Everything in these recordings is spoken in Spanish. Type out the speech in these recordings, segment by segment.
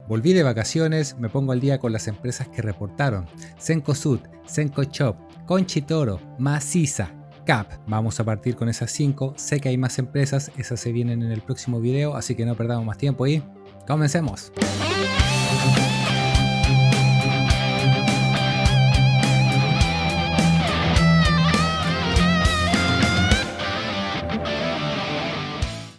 Volví de vacaciones, me pongo al día con las empresas que reportaron. Cencosud, Cencoshop, Conchitoro, Maciza, Cap. Vamos a partir con esas 5. Sé que hay más empresas, esas se vienen en el próximo video, así que no perdamos más tiempo y comencemos.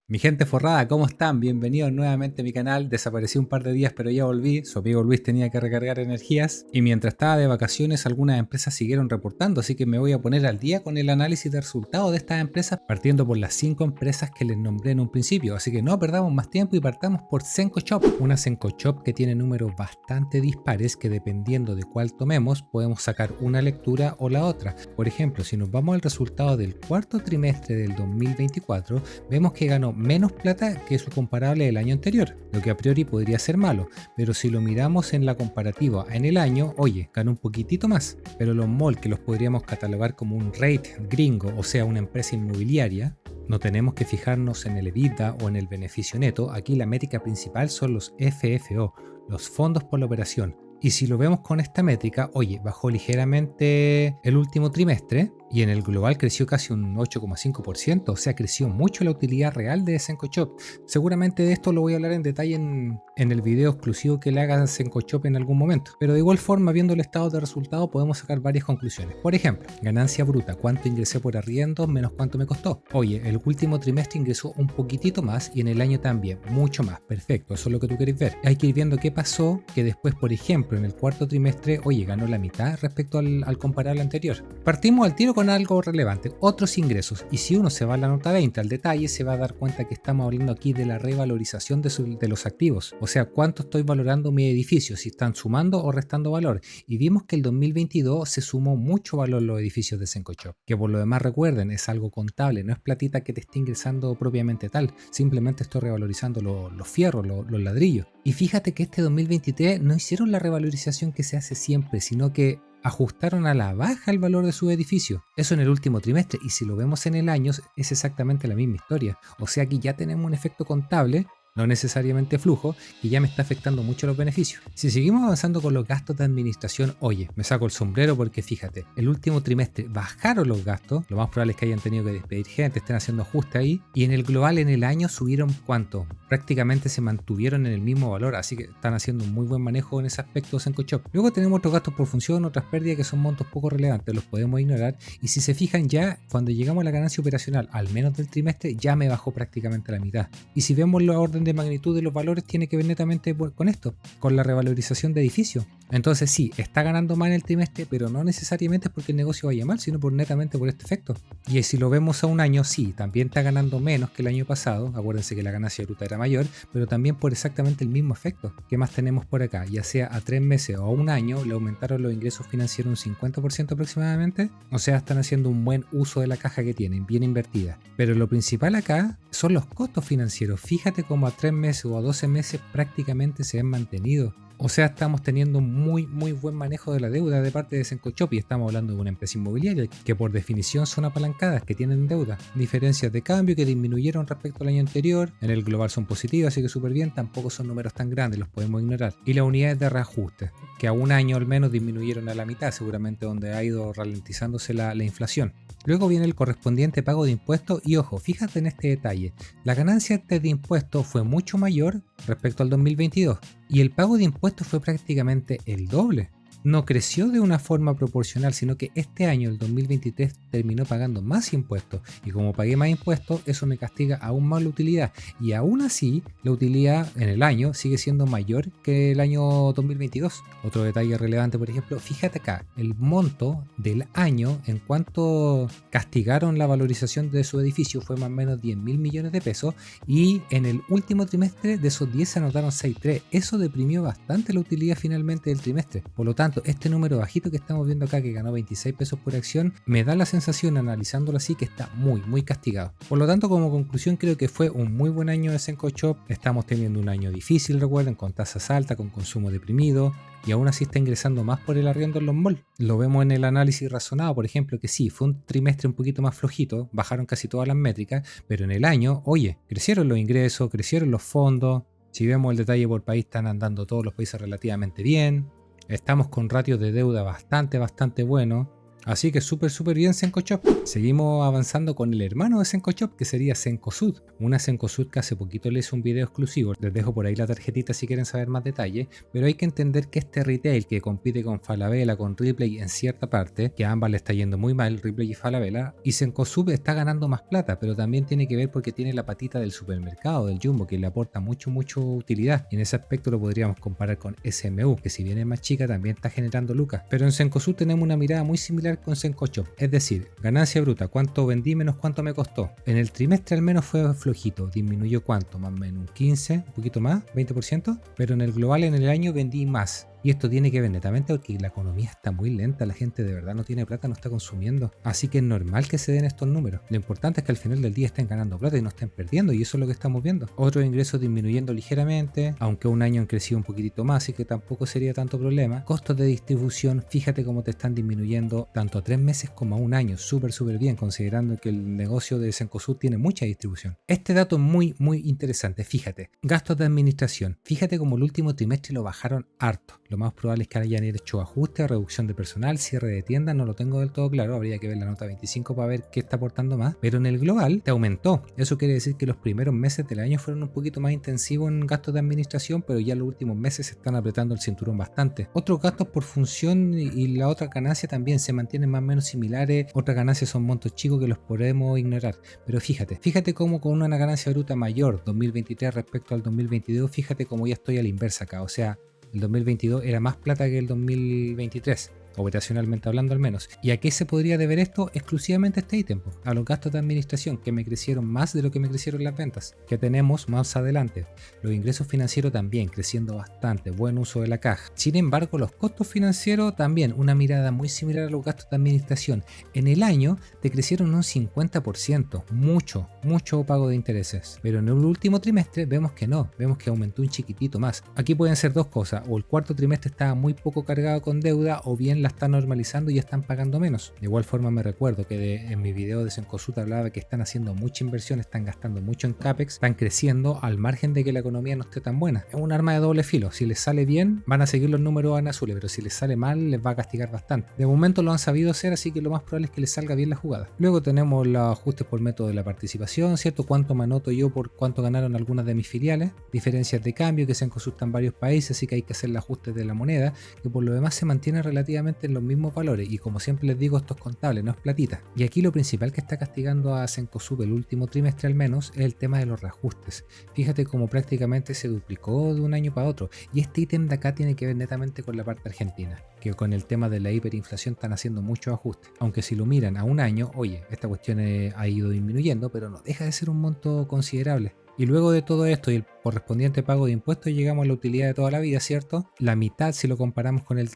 Mi gente forrada, ¿cómo están? Bienvenidos nuevamente a mi canal. Desaparecí un par de días, pero ya volví. Su amigo Luis tenía que recargar energías. Y mientras estaba de vacaciones, algunas empresas siguieron reportando, así que me voy a poner al día con el análisis de resultados de estas empresas, partiendo por las 5 empresas que les nombré en un principio. Así que no perdamos más tiempo y partamos por Cencoshop. Una Cencoshop que tiene números bastante dispares que, dependiendo de cuál tomemos, podemos sacar una lectura o la otra. Por ejemplo, si nos vamos al resultado del cuarto trimestre del 2024, vemos que ganó menos plata que su comparable del año anterior, lo que a priori podría ser malo, pero si lo miramos en la comparativa en el año, oye, ganó un poquitito más, pero los malls que los podríamos catalogar como un rate gringo, o sea, una empresa inmobiliaria, no tenemos que fijarnos en el EBITDA o en el beneficio neto. Aquí la métrica principal son los FFO, los fondos por la operación. Y si lo vemos con esta métrica, oye, bajó ligeramente el último trimestre y en el global creció casi un 8,5%, o sea, creció mucho la utilidad real de Cencoshop. Seguramente de esto lo voy a hablar en detalle en el video exclusivo que le haga a Cencoshop en algún momento. Pero de igual forma, viendo el estado de resultado, podemos sacar varias conclusiones. Por ejemplo, ganancia bruta, cuánto ingresé por arriendo menos cuánto me costó. Oye, el último trimestre ingresó un poquitito más y en el año también, mucho más. Perfecto, eso es lo que tú querés ver. Hay que ir viendo qué pasó, que después, por ejemplo, en el cuarto trimestre, oye, ganó la mitad respecto al comparable anterior. Partimos al tiro con algo relevante, otros ingresos, y si uno se va a la nota 20 al detalle, se va a dar cuenta que estamos hablando aquí de la revalorización de los activos, o sea, cuánto estoy valorando mi edificio, si están sumando o restando valor, y vimos que el 2022 se sumó mucho valor los edificios de Cencoshop, que por lo demás recuerden, es algo contable, no es platita que te esté ingresando propiamente tal, simplemente estoy revalorizando los fierros, los ladrillos. Y fíjate que este 2023 no hicieron la revalorización que se hace siempre, sino que ajustaron a la baja el valor de su edificio. Eso en el último trimestre, y si lo vemos en el año es exactamente la misma historia. O sea que ya tenemos un efecto contable, no necesariamente flujo, que ya me está afectando mucho los beneficios. Si seguimos avanzando con los gastos de administración, oye, me saco el sombrero porque fíjate, el último trimestre bajaron los gastos, lo más probable es que hayan tenido que despedir gente, estén haciendo ajuste ahí, y en el global en el año subieron ¿cuánto? Prácticamente se mantuvieron en el mismo valor, así que están haciendo un muy buen manejo en ese aspecto de Cencoshop. Luego tenemos otros gastos por función, otras pérdidas que son montos poco relevantes, los podemos ignorar, y si se fijan ya, cuando llegamos a la ganancia operacional, al menos del trimestre, ya me bajó prácticamente a la mitad. Y si vemos la orden de magnitud de los valores, tiene que ver netamente con esto, con la revalorización de edificios. Entonces sí, está ganando mal en el trimestre, pero no necesariamente es porque el negocio vaya mal, sino netamente por este efecto. Y si lo vemos a un año, sí, también está ganando menos que el año pasado, acuérdense que la ganancia bruta era mayor, pero también por exactamente el mismo efecto. ¿Qué más tenemos por acá? Ya sea a 3 meses o a un año, le aumentaron los ingresos financieros un 50% aproximadamente, o sea, están haciendo un buen uso de la caja que tienen, bien invertida. Pero lo principal acá son los costos financieros. Fíjate cómo a 3 meses o a 12 meses prácticamente se han mantenido. O sea, estamos teniendo un muy buen manejo de la deuda de parte de Cencoshop, y estamos hablando de una empresa inmobiliaria que por definición son apalancadas, que tienen deuda. Diferencias de cambio que disminuyeron respecto al año anterior, en el global son positivas, así que súper bien, tampoco son números tan grandes, los podemos ignorar. Y las unidades de reajuste, que a un año al menos disminuyeron a la mitad, seguramente donde ha ido ralentizándose la inflación. Luego viene el correspondiente pago de impuestos y ojo, fíjate en este detalle, la ganancia de impuestos fue mucho mayor respecto al 2022 y el pago de impuestos fue prácticamente el doble. No creció de una forma proporcional, sino que este año, el 2023, terminó pagando más impuestos, y como pagué más impuestos, eso me castiga aún más la utilidad, y aún así la utilidad en el año sigue siendo mayor que el año 2022. Otro detalle relevante, por ejemplo, fíjate acá, el monto del año en cuanto castigaron la valorización de su edificio fue más o menos 10.000 millones de pesos, y en el último trimestre de esos 10 se anotaron 6,3. Eso deprimió bastante la utilidad finalmente del trimestre. Por lo tanto, este número bajito que estamos viendo acá, que ganó 26 pesos por acción, me da la sensación, analizándolo así, que está muy castigado. Por lo tanto, como conclusión, creo que fue un muy buen año de Cencoshop. Estamos teniendo un año difícil, recuerden, con tasas altas, con consumo deprimido, y aún así está ingresando más por el arriendo en los malls. Lo vemos en el análisis razonado, por ejemplo, que sí, fue un trimestre un poquito más flojito, bajaron casi todas las métricas, pero en el año, oye, crecieron los ingresos, crecieron los fondos, Si vemos el detalle por país, están andando todos los países relativamente bien. Estamos con ratios de deuda bastante buenos. Así que súper bien Cencosud. Seguimos avanzando con el hermano de Cencosud, que sería Cencosud. Una Cencosud que hace poquito le hice un video exclusivo. Les dejo por ahí la tarjetita si quieren saber más detalles. Pero hay que entender que este retail que compite con Falabella, con Ripley en cierta parte, que a ambas le está yendo muy mal, Ripley y Falabella, y Cencosud está ganando más plata, pero también tiene que ver porque tiene la patita del supermercado, del Jumbo, que le aporta mucho utilidad. Y en ese aspecto lo podríamos comparar con SMU, que si bien es más chica también está generando lucas. Pero en Cencosud tenemos una mirada muy similar con Cencosud, es decir, ganancia bruta, cuánto vendí menos cuánto me costó. En el trimestre al menos fue flojito, disminuyó cuánto, más o menos un 15, un poquito más, 20%, pero en el global en el año vendí más. Y esto tiene que ver netamente porque la economía está muy lenta, la gente de verdad no tiene plata, no está consumiendo. Así que es normal que se den estos números. Lo importante es que al final del día estén ganando plata y no estén perdiendo, y eso es lo que estamos viendo. Otros ingresos disminuyendo ligeramente, aunque un año han crecido un poquitito más, así que tampoco sería tanto problema. Costos de distribución, fíjate cómo te están disminuyendo tanto a 3 meses como a un año, súper bien, considerando que el negocio de Cencosud tiene mucha distribución. Este dato es muy interesante, fíjate. Gastos de administración, fíjate cómo el último trimestre lo bajaron harto. Lo más probable es que hayan hecho ajustes, reducción de personal, cierre de tiendas, no lo tengo del todo claro, habría que ver la nota 25 para ver qué está aportando más, pero en el global te aumentó. Eso quiere decir que los primeros meses del año fueron un poquito más intensivos en gastos de administración, pero ya los últimos meses se están apretando el cinturón bastante. Otros gastos por función y la otra ganancia también se mantienen más o menos similares, otras ganancias son montos chicos que los podemos ignorar, pero fíjate cómo con una ganancia bruta mayor 2023 respecto al 2022, fíjate cómo ya estoy a la inversa acá, o sea, el 2022 era más plata que el 2023, operacionalmente hablando al menos. ¿Y a qué se podría deber esto? Exclusivamente a este ítem, a los gastos de administración, que me crecieron más de lo que me crecieron las ventas, que tenemos más adelante. Los ingresos financieros también creciendo bastante, buen uso de la caja. Sin embargo, los costos financieros también, una mirada muy similar a los gastos de administración. En el año te crecieron un 50%, mucho pago de intereses. Pero en el último trimestre vemos que no, vemos que aumentó un chiquitito más. Aquí pueden ser dos cosas, o el cuarto trimestre estaba muy poco cargado con deuda, o bien la están normalizando y están pagando menos. De igual forma me recuerdo que en mi video de Cencosud hablaba que están haciendo mucha inversión, están gastando mucho en CAPEX, están creciendo al margen de que la economía no esté tan buena. Es un arma de doble filo, si les sale bien van a seguir los números en azules, pero si les sale mal les va a castigar bastante. De momento lo han sabido hacer, así que lo más probable es que les salga bien la jugada. Luego tenemos los ajustes por método de la participación, ¿cierto? Cuánto me anoto yo por cuánto ganaron algunas de mis filiales, diferencias de cambio que Cencosud está en varios países, así que hay que hacer el ajuste de la moneda, que por lo demás se mantiene relativamente en los mismos valores, y como siempre les digo, esto es contable, no es platita. Y aquí lo principal que está castigando a Cencosud el último trimestre al menos es el tema de los reajustes. Fíjate cómo prácticamente se duplicó de un año para otro, y este ítem de acá tiene que ver netamente con la parte argentina, que con el tema de la hiperinflación están haciendo muchos ajustes, aunque si lo miran a un año, oye, esta cuestión ha ido disminuyendo, pero no deja de ser un monto considerable. Y luego de todo esto y el correspondiente pago de impuestos llegamos a la utilidad de toda la vida, ¿cierto? La mitad si lo comparamos con el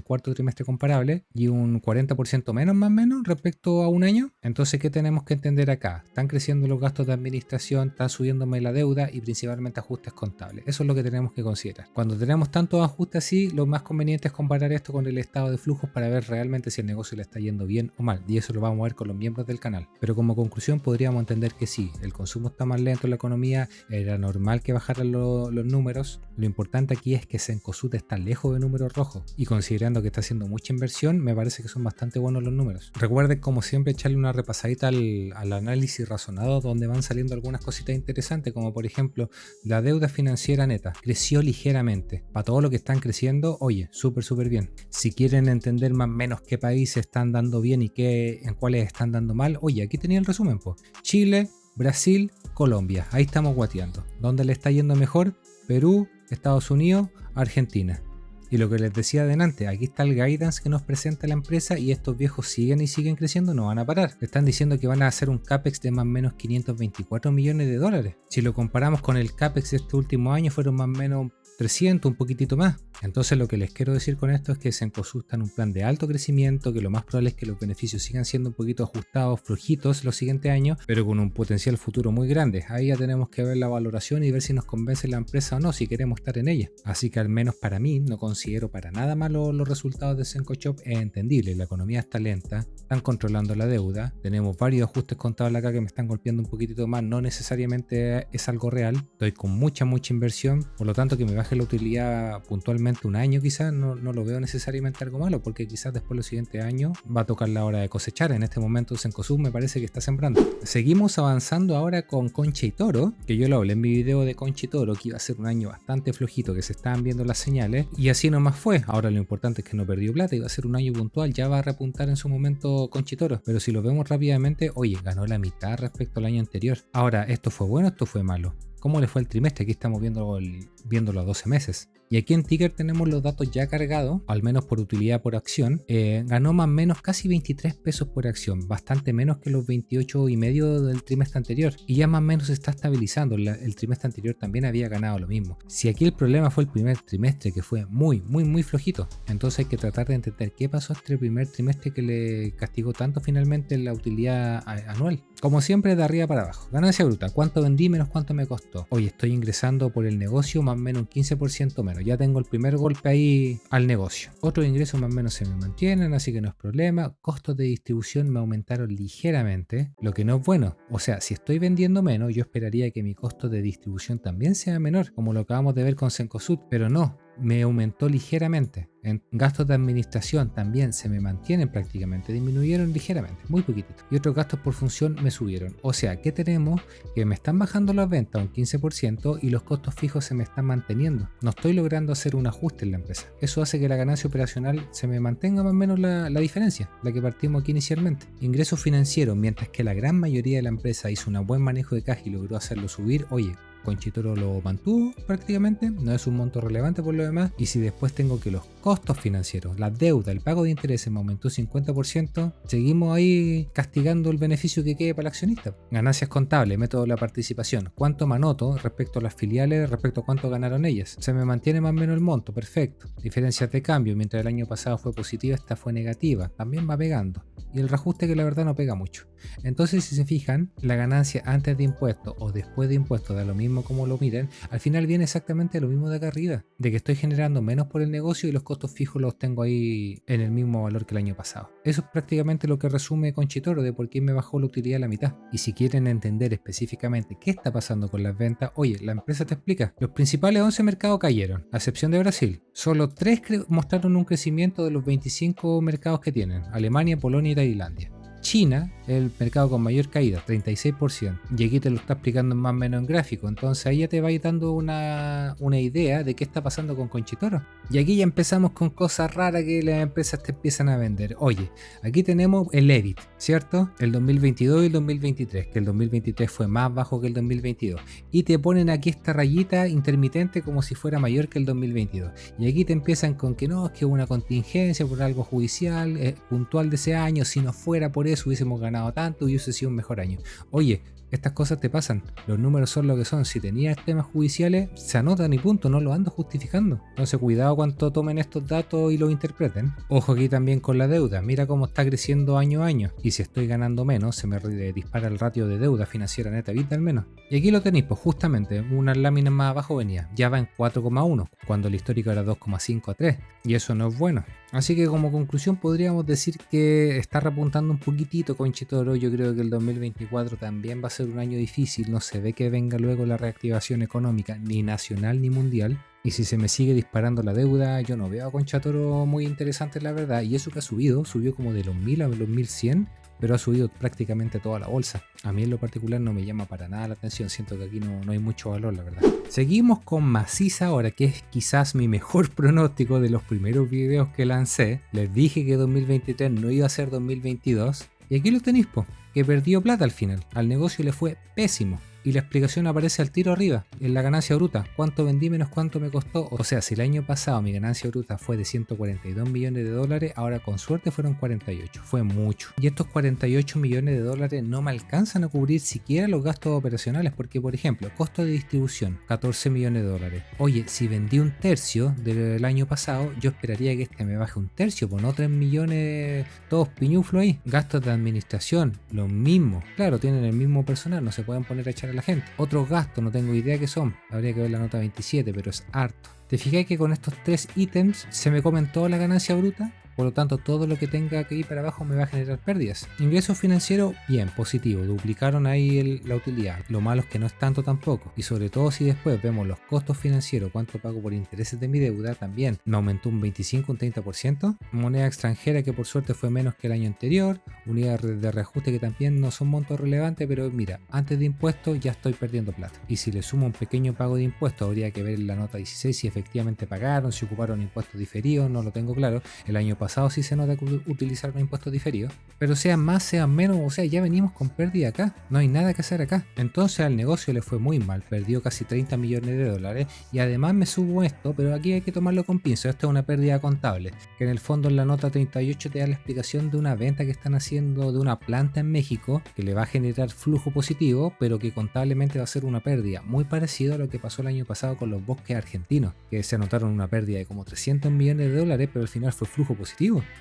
cuarto trimestre comparable, y un 40% menos más o menos respecto a un año. Entonces, ¿qué tenemos que entender acá? Están creciendo los gastos de administración, está subiéndome la deuda y principalmente ajustes contables. Eso es lo que tenemos que considerar. Cuando tenemos tantos ajustes así, lo más conveniente es comparar esto con el estado de flujos para ver realmente si el negocio le está yendo bien o mal, y eso lo vamos a ver con los miembros del canal. Pero como conclusión podríamos entender que sí, el consumo está más lento en la economía, era normal que bajaran los números. Lo importante aquí es que Cencosud está lejos de números rojos, y considerando que está haciendo mucha inversión, me parece que son bastante buenos los números. Recuerden, como siempre, echarle una repasadita al análisis razonado, donde van saliendo algunas cositas interesantes, como por ejemplo la deuda financiera neta creció ligeramente. Para todo lo que están creciendo, oye, súper bien. Si quieren entender más o menos qué países están dando bien y en cuáles están dando mal, oye, aquí tenía el resumen, pues. Chile, Brasil, Colombia, ahí estamos guateando. ¿Dónde le está yendo mejor? Perú, Estados Unidos, Argentina. Y lo que les decía adelante, aquí está el guidance que nos presenta la empresa, y estos viejos siguen creciendo, no van a parar. Están diciendo que van a hacer un CAPEX de más o menos 524 millones de dólares. Si lo comparamos con el CAPEX de este último año, fueron más o menos 300, un poquitito más. Entonces lo que les quiero decir con esto es que Cencosud está en un plan de alto crecimiento, que lo más probable es que los beneficios sigan siendo un poquito ajustados, flojitos los siguientes años, pero con un potencial futuro muy grande. Ahí ya tenemos que ver la valoración y ver si nos convence la empresa o no, si queremos estar en ella. Así que al menos para mí no considero para nada malo los resultados de Cencosud. Es entendible, la economía está lenta, están controlando la deuda, tenemos varios ajustes contables acá que me están golpeando un poquitito más, no necesariamente es algo real, estoy con mucha inversión, por lo tanto que me baje la utilidad puntualmente un año quizás no lo veo necesariamente algo malo, porque quizás después los siguientes años va a tocar la hora de cosechar. En este momento Cencosud me parece que está sembrando. Seguimos avanzando ahora con Concha y Toro, que yo lo hablé en mi video de Concha y Toro, que iba a ser un año bastante flojito, que se estaban viendo las señales, y así nomás fue. Ahora lo importante es que no perdió plata, iba a ser un año puntual, ya va a repuntar en su momento Concha y Toro, pero si lo vemos rápidamente, oye, ganó la mitad respecto al año anterior. Ahora, ¿esto fue bueno o esto fue malo? ¿Cómo le fue el trimestre? Aquí estamos viéndolo a 12 meses. Y aquí en Ticker tenemos los datos ya cargados, al menos por utilidad por acción. Ganó más o menos casi 23 pesos por acción, bastante menos que los 28,5 del trimestre anterior. Y ya más o menos se está estabilizando. El trimestre anterior también había ganado lo mismo. Si aquí el problema fue el primer trimestre, que fue muy flojito, entonces hay que tratar de entender qué pasó este primer trimestre que le castigó tanto finalmente la utilidad anual. Como siempre, de arriba para abajo. Ganancia bruta. ¿Cuánto vendí menos cuánto me costó? Oye, estoy ingresando por el negocio más o menos un 15% menos. Ya tengo el primer golpe ahí al negocio. Otros ingresos más o menos se me mantienen, así que no es problema. Costos de distribución me aumentaron ligeramente, lo que no es bueno. O sea, si estoy vendiendo menos, yo esperaría que mi costo de distribución también sea menor, como lo acabamos de ver con Cencosud, pero no. Me aumentó ligeramente. En gastos de administración también se me mantienen prácticamente, disminuyeron ligeramente, muy poquitito. Y otros gastos por función me subieron. O sea, ¿qué tenemos? Que me están bajando las ventas un 15% y los costos fijos se me están manteniendo. No estoy logrando hacer un ajuste en la empresa. Eso hace que la ganancia operacional se me mantenga más o menos la diferencia, la que partimos aquí inicialmente. Ingresos financieros, mientras que la gran mayoría de la empresa hizo un buen manejo de caja y logró hacerlo subir, oye, Concha y Toro lo mantuvo prácticamente, no es un monto relevante por lo demás. Y si después tengo que los costos financieros, la deuda, el pago de intereses me aumentó 50%, seguimos ahí castigando el beneficio que quede para el accionista. Ganancias contables, método de la participación, cuánto me anoto respecto a las filiales, respecto a cuánto ganaron ellas. Se me mantiene más o menos el monto, perfecto. Diferencias de cambio, mientras el año pasado fue positiva, esta fue negativa, también va pegando. Y el reajuste que la verdad no pega mucho. Entonces, si se fijan, la ganancia antes de impuestos o después de impuestos, da lo mismo como lo miren, al final viene exactamente lo mismo de acá arriba, de que estoy generando menos por el negocio y los costos fijos los tengo ahí en el mismo valor que el año pasado. Eso es prácticamente lo que resume Concha y Toro de por qué me bajó la utilidad a la mitad. Y si quieren entender específicamente qué está pasando con las ventas, oye, la empresa te explica. Los principales 11 mercados cayeron, a excepción de Brasil. Solo 3 mostraron un crecimiento de los 25 mercados que tienen: Alemania, Polonia y Tailandia. China, el mercado con mayor caída, 36%. Y aquí te lo está explicando más o menos en gráfico. Entonces ahí ya te va a ir dando una idea de qué está pasando con Concha y Toro. Y aquí ya empezamos con cosas raras que las empresas te empiezan a vender. Oye, aquí tenemos el EBIT, ¿cierto? El 2022 y el 2023, que el 2023 fue más bajo que el 2022. Y te ponen aquí esta rayita intermitente como si fuera mayor que el 2022. Y aquí te empiezan con que no, es que hubo una contingencia por algo judicial puntual de ese año. Si no fuera por eso hubiésemos ganado tanto y hubiese sido un mejor año. Oye, estas cosas te pasan, los números son lo que son. Si tenías temas judiciales, se anotan y punto, no lo ando justificando. Entonces cuidado cuando tomen estos datos y los interpreten. Ojo aquí también con la deuda, mira cómo está creciendo año a año. Y si estoy ganando menos, se me dispara el ratio de deuda financiera neta EBITDA al menos. Y aquí lo tenéis, pues justamente, unas láminas más abajo venía, ya va en 4,1, cuando el histórico era 2,5 a 3. Y eso no es bueno. Así que como conclusión podríamos decir que está repuntando un poquitito Concha y Toro. Yo creo que el 2024 también va a ser un año difícil. No se ve que venga luego la reactivación económica, ni nacional ni mundial. Y si se me sigue disparando la deuda, yo no veo a Concha Toro muy interesante, la verdad. Y eso que subió como de los 1000 a los 1100, pero ha subido prácticamente toda la bolsa. A mí en lo particular no me llama para nada la atención, siento que aquí no hay mucho valor, la verdad. Seguimos con Maciza ahora, que es quizás mi mejor pronóstico de los primeros videos que lancé. Les dije que 2023 no iba a ser 2022, y aquí lo tenéis, po, que perdió plata al final. Al negocio le fue pésimo. y la explicación aparece al tiro arriba, en la ganancia bruta. ¿Cuánto vendí menos cuánto me costó? O sea, si el año pasado mi ganancia bruta fue de 142 millones de dólares, ahora con suerte fueron 48. Fue mucho. Y estos 48 millones de dólares no me alcanzan a cubrir siquiera los gastos operacionales, porque por ejemplo, costo de distribución, 14 millones de dólares. Oye, si vendí un tercio del año pasado, yo esperaría que este me baje un tercio, pues no 3 millones, todos piñuflos ahí. Gastos de administración, lo mismo. Claro, tienen el mismo personal, no se pueden poner a echar a la gente. Otros gastos, no tengo idea qué son, habría que ver la nota 27, pero es harto. ¿Te fijas que con estos 3 ítems se me comen toda la ganancia bruta? Por lo tanto, todo lo que tenga que ir para abajo me va a generar pérdidas. Ingresos financieros, bien, positivo. Duplicaron ahí la utilidad. Lo malo es que no es tanto tampoco. Y sobre todo si después vemos los costos financieros, cuánto pago por intereses de mi deuda, también me aumentó un 25, un 30%. Moneda extranjera que por suerte fue menos que el año anterior. Unidades de reajuste que también no son montos relevantes, pero mira, antes de impuestos ya estoy perdiendo plata. Y si le sumo un pequeño pago de impuestos, habría que ver en la nota 16 si efectivamente pagaron, si ocuparon impuestos diferidos, no lo tengo claro. El año pasado sí se nota que utilizaron impuestos diferidos, pero sean más, sean menos, o sea, ya venimos con pérdida acá, no hay nada que hacer acá. Entonces al negocio le fue muy mal, perdió casi 30 millones de dólares y además me subo esto, pero aquí hay que tomarlo con pinzas, esto es una pérdida contable, que en el fondo en la nota 38 te da la explicación de una venta que están haciendo de una planta en México que le va a generar flujo positivo, pero que contablemente va a ser una pérdida, muy parecido a lo que pasó el año pasado con los bosques argentinos, que se anotaron una pérdida de como 300 millones de dólares, pero al final fue flujo positivo.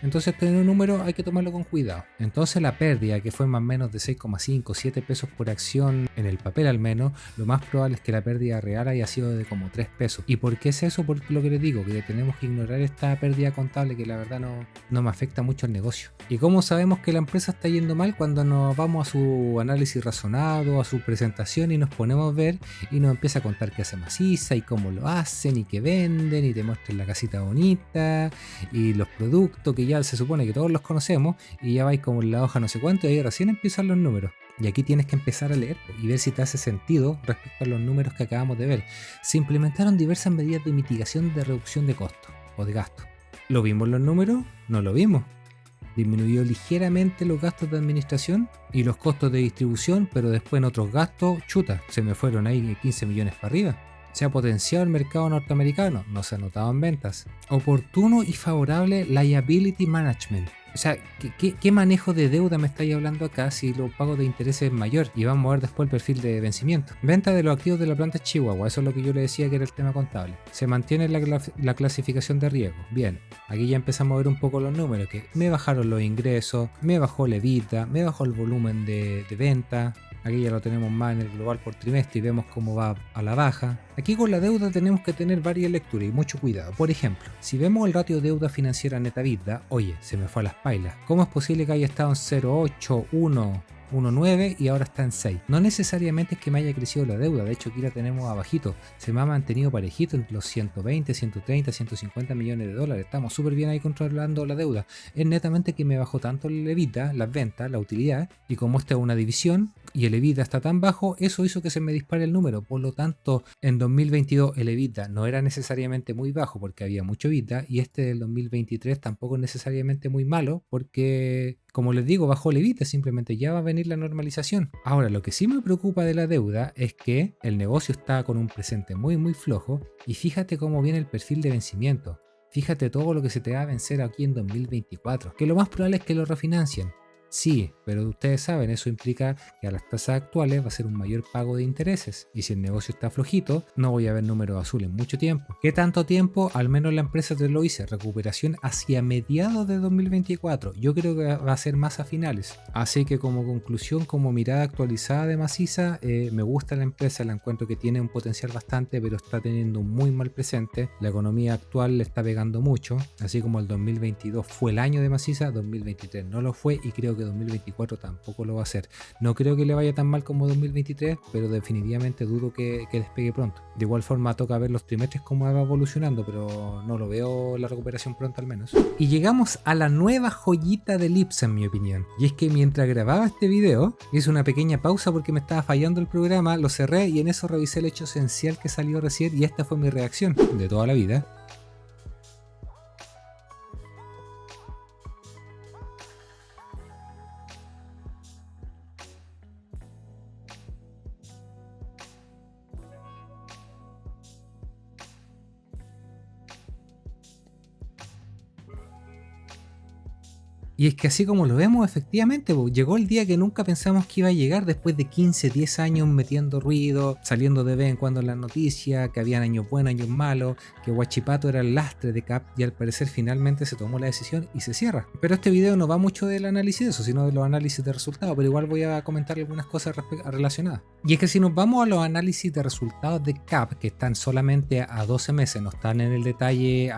Entonces tener un número hay que tomarlo con cuidado. Entonces la pérdida, que fue más o menos de 6,5, 7 pesos por acción en el papel al menos, lo más probable es que la pérdida real haya sido de como 3 pesos. ¿Y por qué es eso? Porque lo que les digo, que tenemos que ignorar esta pérdida contable que la verdad no me afecta mucho al negocio. ¿Y cómo sabemos que la empresa está yendo mal? Cuando nos vamos a su análisis razonado, a su presentación y nos ponemos a ver y nos empieza a contar qué hace Maciza y cómo lo hacen y qué venden y te muestran la casita bonita y los productos que ya se supone que todos los conocemos y ya vais como en la hoja no sé cuánto y ahí recién empiezan los números. Y aquí tienes que empezar a leer y ver si te hace sentido respecto a los números que acabamos de ver. Se implementaron diversas medidas de mitigación de reducción de costos o de gastos. ¿Lo vimos en los números? No lo vimos. Disminuyó ligeramente los gastos de administración y los costos de distribución, pero después en otros gastos, chuta, se me fueron ahí 15 millones para arriba. Se ha potenciado el mercado norteamericano, no se ha notado en ventas. Oportuno y favorable liability management. O sea, ¿qué manejo de deuda me estáis hablando acá si los pagos de intereses es mayor? Y vamos a ver después el perfil de vencimiento. Venta de los activos de la planta Chihuahua, eso es lo que yo le decía que era el tema contable. Se mantiene la clasificación de riesgo. Bien, aquí ya empezamos a ver un poco los números, que me bajaron los ingresos, me bajó la EBITDA, me bajó el volumen de venta. Aquí ya lo tenemos más en el global por trimestre y vemos cómo va a la baja. Aquí con la deuda tenemos que tener varias lecturas y mucho cuidado. Por ejemplo, si vemos el ratio deuda financiera neta EBITDA, oye, se me fue a las pailas. ¿Cómo es posible que haya estado en 0,8, 1,9 y ahora está en 6? No necesariamente es que me haya crecido la deuda, de hecho aquí la tenemos abajito, se me ha mantenido parejito entre los 120, 130, 150 millones de dólares, estamos súper bien ahí controlando la deuda. Es netamente que me bajó tanto el EBITDA, las ventas, la utilidad, y como esta es una división y el EBITDA está tan bajo, eso hizo que se me dispare el número. Por lo tanto, en 2022 el EBITDA no era necesariamente muy bajo porque había mucho EBITDA, y este del 2023 tampoco es necesariamente muy malo porque, como les digo, bajó el EBITDA, simplemente ya va a venir la normalización. Ahora, lo que sí me preocupa de la deuda es que el negocio está con un presente muy muy flojo y fíjate cómo viene el perfil de vencimiento. Fíjate todo lo que se te va a vencer aquí en 2024, que lo más probable es que lo refinancien. Sí, pero ustedes saben, eso implica que a las tasas actuales va a ser un mayor pago de intereses. Y si el negocio está flojito, no voy a ver números azules en mucho tiempo. ¿Qué tanto tiempo? Al menos la empresa te lo dice, recuperación hacia mediados de 2024. Yo creo que va a ser más a finales. Así que como conclusión, como mirada actualizada de Maciza, me gusta la empresa, la encuentro que tiene un potencial bastante, pero está teniendo un muy mal presente. La economía actual le está pegando mucho. Así como el 2022 fue el año de Maciza, 2023 no lo fue y creo que 2024 tampoco lo va a hacer. No creo que le vaya tan mal como 2023, pero definitivamente dudo que despegue pronto. De igual forma toca ver los trimestres cómo va evolucionando, pero no lo veo la recuperación pronto al menos. Y llegamos a la nueva joyita del Ipsa en mi opinión. Y es que mientras grababa este video, hice una pequeña pausa porque me estaba fallando el programa, lo cerré y en eso revisé el hecho esencial que salió recién y esta fue mi reacción de toda la vida. Y es que así como lo vemos, efectivamente, llegó el día que nunca pensamos que iba a llegar después de 15, 10 años metiendo ruido, saliendo de vez en cuando en las noticias, que habían años buenos, años malos, que Huachipato era el lastre de CAP y al parecer finalmente se tomó la decisión y se cierra. Pero este video no va mucho del análisis de eso, sino de los análisis de resultados, pero igual voy a comentar algunas cosas relacionadas. Y es que si nos vamos a los análisis de resultados de CAP, que están solamente a 12 meses, no están en el detalle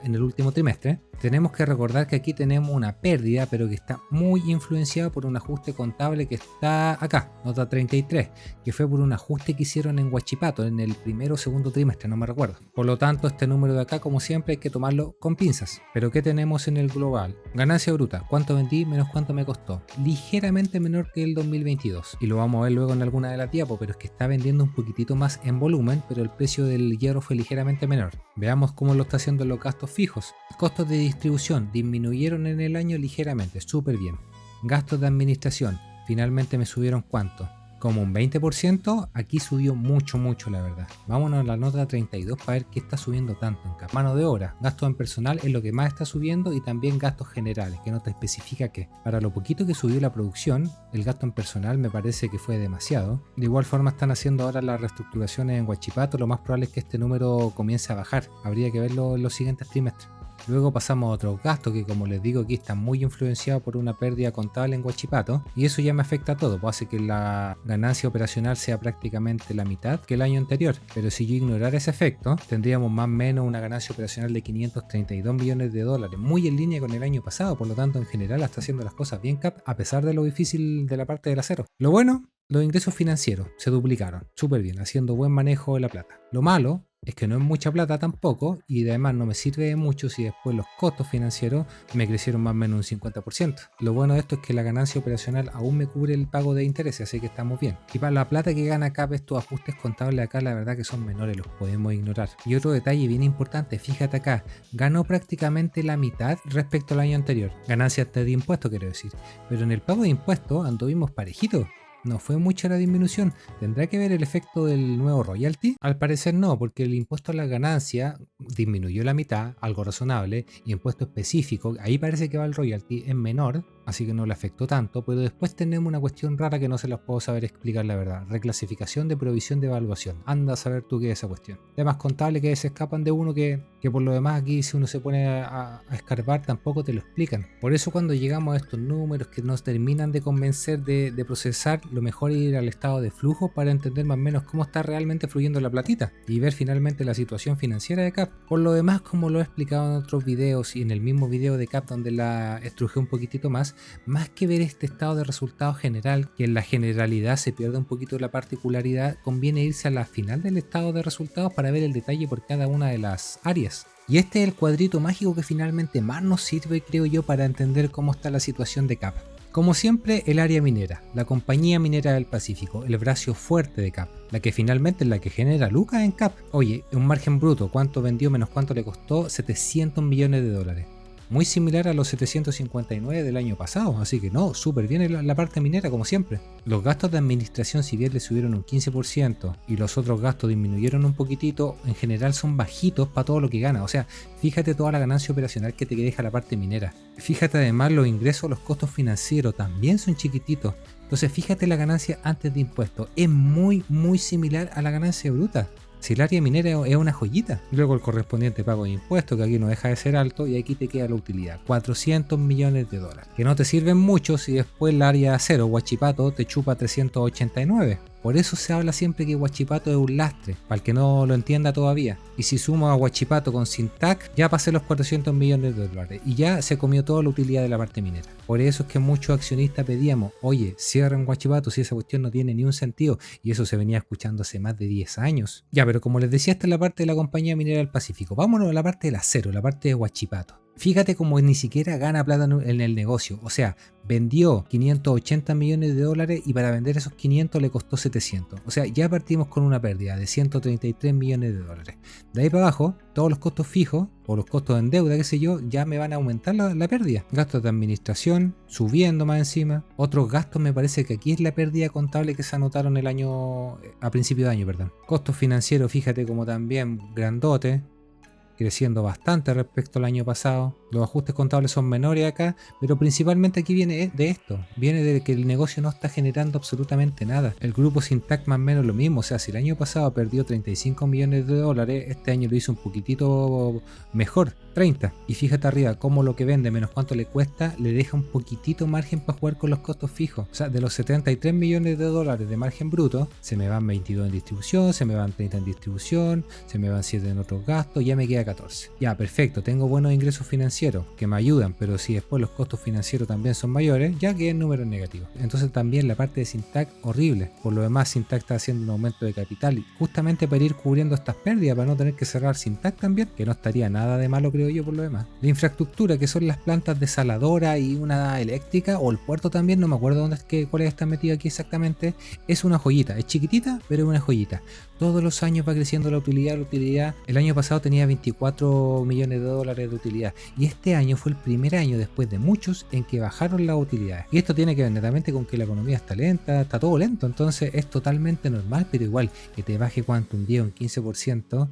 en el último trimestre, tenemos que recordar que aquí tenemos una pérdida, pero que está muy influenciada por un ajuste contable que está acá, nota 33, que fue por un ajuste que hicieron en Huachipato en el primero o segundo trimestre, no me recuerdo. Por lo tanto, este número de acá, como siempre, hay que tomarlo con pinzas. Pero ¿qué tenemos en el global? Ganancia bruta, cuánto vendí menos cuánto me costó. Ligeramente menor que el 2022. Y lo vamos a ver luego en alguna de las diapos, pero es que está vendiendo un poquitito más en volumen, pero el precio del hierro fue ligeramente menor. Veamos cómo lo está haciendo en los gastos fijos. Costos de distribución disminuyeron en el año ligeramente, súper bien. Gastos de administración, finalmente me subieron ¿cuánto? Como un 20%, aquí subió mucho la verdad. Vámonos a la nota 32 para ver qué está subiendo tanto en CAP. Mano de obra, gastos en personal es lo que más está subiendo y también gastos generales, que no te especifica qué. Para lo poquito que subió la producción, el gasto en personal me parece que fue demasiado. De igual forma están haciendo ahora las reestructuraciones en Huachipato, lo más probable es que este número comience a bajar. Habría que verlo en los siguientes trimestres. Luego pasamos a otros gastos que, como les digo, aquí están muy influenciados por una pérdida contable en Huachipato y eso ya me afecta a todo, pues hace que la ganancia operacional sea prácticamente la mitad que el año anterior. Pero si yo ignorara ese efecto, tendríamos más o menos una ganancia operacional de 532 millones de dólares, muy en línea con el año pasado. Por lo tanto, en general está haciendo las cosas bien CAP, a pesar de lo difícil de la parte del acero. Lo bueno, los ingresos financieros se duplicaron, súper bien, haciendo buen manejo de la plata. Lo malo es que no es mucha plata tampoco y además no me sirve de mucho si después los costos financieros me crecieron más o menos un 50%. Lo bueno de esto es que la ganancia operacional aún me cubre el pago de intereses, así que estamos bien. Y para la plata que gana CAP, estos ajustes contables acá la verdad que son menores, los podemos ignorar. Y otro detalle bien importante, fíjate acá, ganó prácticamente la mitad respecto al año anterior. Ganancia hasta de impuestos quiero decir, pero en el pago de impuestos anduvimos parejitos. No fue mucha la disminución. ¿Tendrá que ver el efecto del nuevo royalty? Al parecer no, porque el impuesto a la ganancia disminuyó la mitad, algo razonable, y impuesto específico, ahí parece que va el royalty, es menor, así que no le afectó tanto, pero después tenemos una cuestión rara que no se las puedo saber explicar la verdad. Reclasificación de provisión de evaluación. Anda a saber tú qué es esa cuestión. Temas contables que se escapan de uno que por lo demás aquí si uno se pone a escarbar tampoco te lo explican. Por eso cuando llegamos a estos números que nos terminan de convencer de procesar, lo mejor es ir al estado de flujo para entender más o menos cómo está realmente fluyendo la platita y ver finalmente la situación financiera de CAP. Por lo demás, como lo he explicado en otros videos y en el mismo video de CAP donde la estrujé un poquitito más que ver este estado de resultados general, que en la generalidad se pierde un poquito la particularidad, conviene irse a la final del estado de resultados para ver el detalle por cada una de las áreas. Y este es el cuadrito mágico que finalmente más nos sirve, creo yo, para entender cómo está la situación de CAP. Como siempre, el área minera, la compañía minera del Pacífico, el brazo fuerte de CAP, la que finalmente es la que genera lucas en CAP. Oye, un margen bruto, cuánto vendió menos cuánto le costó, 700 millones de dólares. Muy similar a los 759 del año pasado, así que no, súper bien la parte minera como siempre. Los gastos de administración, si bien le subieron un 15% y los otros gastos disminuyeron un poquitito, en general son bajitos para todo lo que gana. O sea, fíjate toda la ganancia operacional que te deja la parte minera. Fíjate además los ingresos, los costos financieros también son chiquititos. Entonces fíjate la ganancia antes de impuestos, es muy similar a la ganancia bruta. Si el área minera es una joyita. Luego el correspondiente pago de impuestos, que aquí no deja de ser alto, y aquí te queda la utilidad, 400 millones de dólares. Que no te sirven mucho si después el área acero, Huachipato, te chupa 389. Por eso se habla siempre que Huachipato es un lastre, para el que no lo entienda todavía. Y si sumo a Huachipato con Sintac, ya pasé los 400 millones de dólares y ya se comió toda la utilidad de la parte minera. Por eso es que muchos accionistas pedíamos, oye, cierren Huachipato si esa cuestión no tiene ni un sentido. Y eso se venía escuchando hace más de 10 años. Ya, pero como les decía, esta es la parte de la compañía minera del Pacífico. Vámonos a la parte del acero, la parte de Huachipato. Fíjate cómo ni siquiera gana plata en el negocio. O sea, vendió 580 millones de dólares y para vender esos 500 le costó 700. O sea, ya partimos con una pérdida de 133 millones de dólares. De ahí para abajo, todos los costos fijos o los costos en deuda, qué sé yo, ya me van a aumentar la pérdida. Gastos de administración, subiendo más encima. Otros gastos, me parece que aquí es la pérdida contable que se anotaron el año, a principio de año, perdón. Costos financieros, fíjate como también grandote, creciendo bastante respecto al año pasado. Los ajustes contables son menores acá, pero principalmente aquí viene de esto. Viene de que el negocio no está generando absolutamente nada. El grupo Syntac más o menos lo mismo. O sea, si el año pasado perdió 35 millones de dólares, este año lo hizo un poquitito mejor, 30. Y fíjate arriba cómo lo que vende menos cuánto le cuesta, le deja un poquitito margen para jugar con los costos fijos. O sea, de los 73 millones de dólares de margen bruto, se me van 22 en distribución, se me van 30 en distribución, se me van 7 en otros gastos, ya me queda 14. Ya, perfecto, tengo buenos ingresos financieros que me ayudan, pero si después los costos financieros también son mayores, ya que el número es negativo. Entonces también la parte de Syntac horrible. Por lo demás, Syntac está haciendo un aumento de capital justamente para ir cubriendo estas pérdidas, para no tener que cerrar Syntac también, que no estaría nada de malo, creo yo, por lo demás. La infraestructura, que son las plantas desaladora y una eléctrica, o el puerto también, no me acuerdo cuál está metido aquí exactamente, es una joyita, es chiquitita, pero es una joyita. Todos los años va creciendo la utilidad. El año pasado tenía 24 millones de dólares de utilidad y este año fue el primer año después de muchos en que bajaron las utilidades. Y esto tiene que ver netamente con que la economía está lenta, está todo lento, entonces es totalmente normal, pero igual que te baje cuánto, un 10 o un 15%.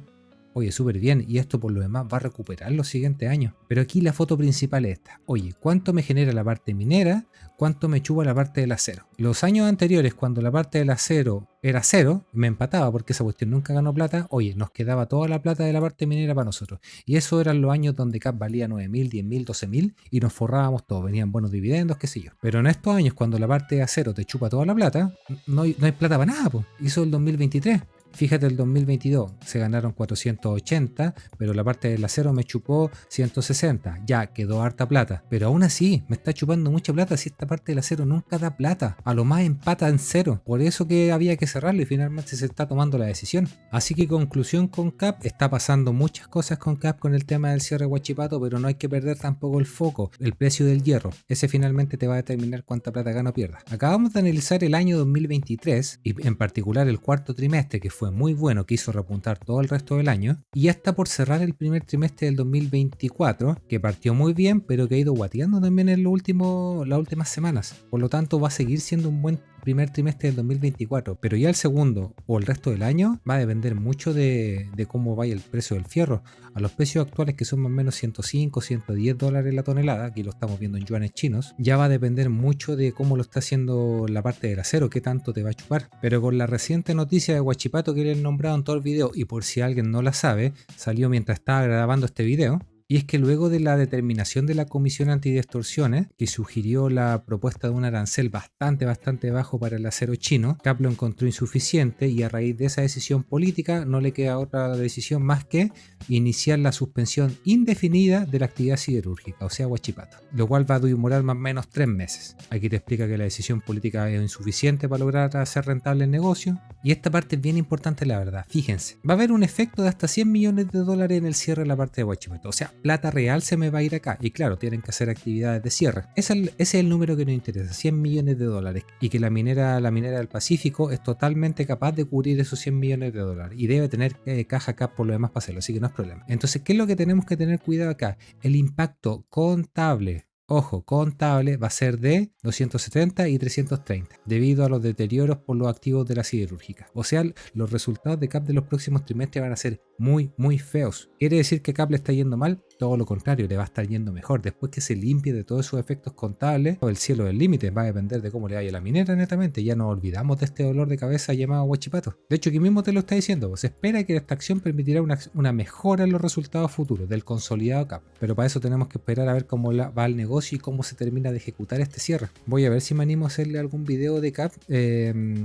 Oye, súper bien, y esto por lo demás va a recuperar los siguientes años. Pero aquí la foto principal es esta. Oye, ¿cuánto me genera la parte minera? ¿Cuánto me chupa la parte del acero? Los años anteriores, cuando la parte del acero era cero, me empataba porque esa cuestión nunca ganó plata. Oye, nos quedaba toda la plata de la parte minera para nosotros. Y eso eran los años donde CAP valía 9.000, 10.000, 12.000 y nos forrábamos todo. Venían buenos dividendos, qué sé yo. Pero en estos años, cuando la parte de acero te chupa toda la plata, no hay plata para nada, pues. Hizo el 2023. Fíjate, el 2022 se ganaron 480, pero la parte del acero me chupó 160. Ya quedó harta plata, pero aún así me está chupando mucha plata si esta parte del acero nunca da plata. A lo más empata en cero. Por eso que había que cerrarlo y finalmente se está tomando la decisión. Así que conclusión con CAP, está pasando muchas cosas con CAP con el tema del cierre de Huachipato, pero no hay que perder tampoco el foco, el precio del hierro. Ese finalmente te va a determinar cuánta plata gana o pierda. Acabamos de analizar el año 2023 y en particular el cuarto trimestre, que fue muy bueno, que hizo repuntar todo el resto del año, y ya está por cerrar el primer trimestre del 2024, que partió muy bien, pero que ha ido guateando también en las últimas semanas. Por lo tanto, va a seguir siendo un buen primer trimestre del 2024, pero ya el segundo o el resto del año va a depender mucho de cómo vaya el precio del fierro. A los precios actuales, que son más o menos 105, 110 dólares la tonelada, aquí lo estamos viendo en yuanes chinos, ya va a depender mucho de cómo lo está haciendo la parte del acero, qué tanto te va a chupar. Pero con la reciente noticia de Huachipato que le he nombrado en todo el video, y por si alguien no la sabe, salió mientras estaba grabando este video. Y es que luego de la determinación de la Comisión Antidistorsiones, que sugirió la propuesta de un arancel bastante bajo para el acero chino, CAP lo encontró insuficiente y a raíz de esa decisión política no le queda otra decisión más que iniciar la suspensión indefinida de la actividad siderúrgica, o sea, Huachipato, lo cual va a demorar más o menos 3 meses. Aquí te explica que la decisión política es insuficiente para lograr hacer rentable el negocio, y esta parte es bien importante, la verdad. Fíjense, va a haber un efecto de hasta 100 millones de dólares en el cierre de la parte de Huachipato, o sea, plata real se me va a ir acá. Y claro, tienen que hacer actividades de cierre. Ese es el número que nos interesa, 100 millones de dólares. Y que la minera del Pacífico es totalmente capaz de cubrir esos 100 millones de dólares. Y debe tener caja acá por lo demás para hacerlo, así que no es problema. Entonces, ¿qué es lo que tenemos que tener cuidado acá? El impacto contable. Ojo, contable va a ser de 270 y 330, debido a los deterioros por los activos de la siderúrgica. O sea, los resultados de CAP de los próximos trimestres van a ser muy feos. ¿Quiere decir que CAP le está yendo mal? Todo lo contrario, le va a estar yendo mejor. Después que se limpie de todos esos efectos contables, el cielo del límite va a depender de cómo le vaya a la minera netamente. Ya nos olvidamos de este dolor de cabeza llamado Huachipato. De hecho, aquí mismo te lo está diciendo. Se espera que esta acción permitirá una mejora en los resultados futuros del consolidado CAP. Pero para eso tenemos que esperar a ver cómo va el negocio y cómo se termina de ejecutar este cierre. Voy a ver si me animo a hacerle algún video de CAP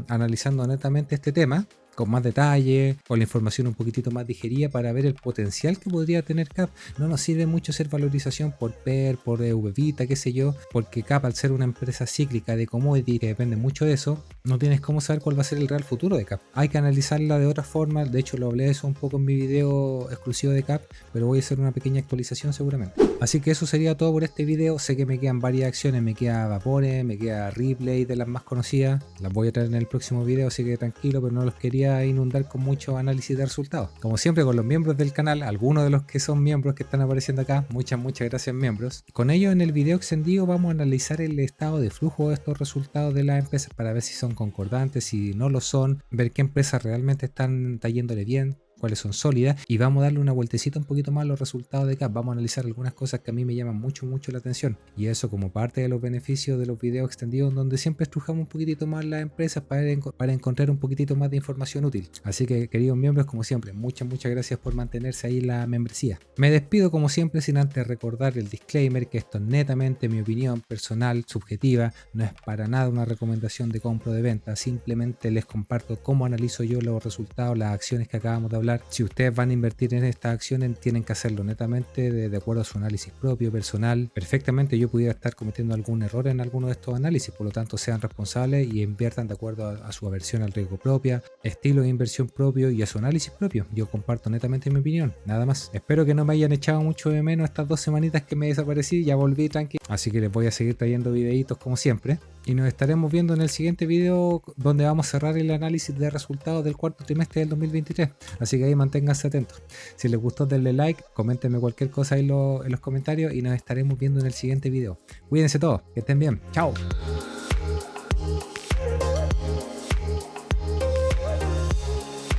analizando netamente este tema con más detalle, con la información un poquitito más digerida para ver el potencial que podría tener CAP. No nos sirve mucho hacer valorización por PER, por VBITA, qué sé yo, porque CAP, al ser una empresa cíclica de commodity que depende mucho de eso, no tienes cómo saber cuál va a ser el real futuro de CAP. Hay que analizarla de otra forma. De hecho, lo hablé de eso un poco en mi video exclusivo de CAP, pero voy a hacer una pequeña actualización seguramente. Así que eso sería todo por este video. Sé que me quedan varias acciones, me queda Vapore, me queda Replay, de las más conocidas. Las voy a traer en el próximo video, así que tranquilo, pero no los quería inundar con mucho análisis de resultados. Como siempre, con los miembros del canal, algunos de los que son miembros que están apareciendo acá, muchas gracias, miembros. Con ellos, en el video extendido vamos a analizar el estado de flujo de estos resultados de las empresas para ver si son concordantes, si no lo son, ver qué empresas realmente están yéndole bien, cuales son sólidas, y vamos a darle una vueltecita un poquito más a los resultados de CAP. Vamos a analizar algunas cosas que a mí me llaman mucho la atención, y eso como parte de los beneficios de los videos extendidos, donde siempre estrujamos un poquitito más las empresas para encontrar un poquitito más de información útil. Así que, queridos miembros, como siempre, muchas gracias por mantenerse ahí en la membresía. Me despido como siempre sin antes recordar el disclaimer que esto es netamente mi opinión personal, subjetiva, no es para nada una recomendación de compra o de venta, simplemente les comparto cómo analizo yo los resultados, las acciones que acabamos de hablar. Si ustedes van a invertir en estas acciones, tienen que hacerlo netamente de acuerdo a su análisis propio, personal. Perfectamente yo pudiera estar cometiendo algún error en alguno de estos análisis, por lo tanto sean responsables y inviertan de acuerdo a su aversión al riesgo propia, estilo de inversión propio y a su análisis propio. Yo comparto netamente mi opinión, nada más. Espero que no me hayan echado mucho de menos estas 2 semanitas que me desaparecí, ya volví tranqui, así que les voy a seguir trayendo videitos como siempre. Y nos estaremos viendo en el siguiente video, donde vamos a cerrar el análisis de resultados del cuarto trimestre del 2023. Así que ahí manténganse atentos. Si les gustó, denle like, coméntenme cualquier cosa ahí en los comentarios y nos estaremos viendo en el siguiente video. Cuídense todos, que estén bien. Chao.